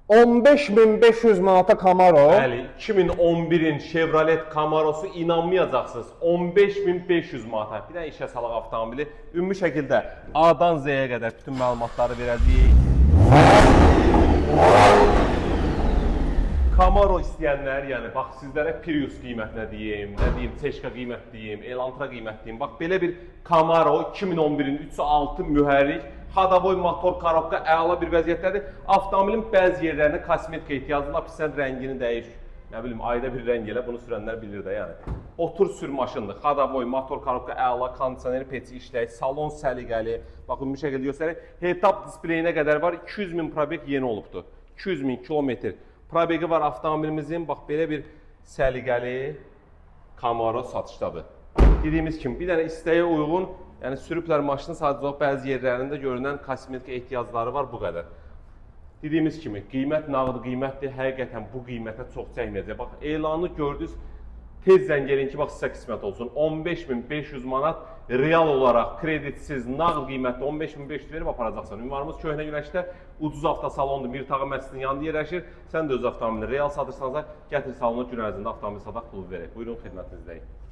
15.500 manata Camaro. Bəli, 2011-in Chevrolet Camaro'su inanmayacaqsınız. 15.500 manata. Bir dənə işə salaq avtomobili. Ümumi şəkildə A-dan Z-yə qədər bütün məlumatları verəcəyik. Camaro istəyənlər, yəni bax sizlərə Prius qiymətinə deyim, nə deyim, Teşka qiymət deyim, Elantra qiymət deyim. Bax belə bir Camaro 2011-in 3.6 mühərrik, Hadavoy motor, korobka əla bir vəziyyətdədir. Avtomobilin bəzi yerlərinə kosmetika ehtiyacı var, sən rəngini dəyiş. Nə bilim, ayda bir rəng elə, bunu sürənlər bilir də yəni. Otur sür maşındır, Hadavoy motor, korobka əla, kondisioner peçi işləyir, salon səliqəli. Bax, ümumi şəkildə göstərir. Head-up displeyinə qədər var, 200.000 probek yeni olubdur. 200.000 kilometr probegi var avtomobilimizin. Bax, belə bir səliqəli Camaro satışdadır. Dediyimiz kimi, bir dənə istəyə uyğun, yəni sürüblər maşını, sadəcə bəzi yerlərində görünən kosmetika ehtiyacları var, bu qədər. Dediyimiz kimi, qiymət nağd qiymətdir, həqiqətən bu qiymətə çox çəkməyəcək. Bax, elanı gördünüz, tez zəng gəlin ki, bax, sizə qismət olsun. 15.500 manat real olaraq kreditsiz, nağd qiymətdə 15.500 verib aparacaqsan. Ünvanımız Köhnə Günəşdə ucuz avtosalondur, Mirtağı məscidinin yanında yerləşir. Sən də öz avtomobilini real satırsansa, gətir salona gün ərzində avtomobil sataq pulu verək. Buyurun, xidmətinizdəyik.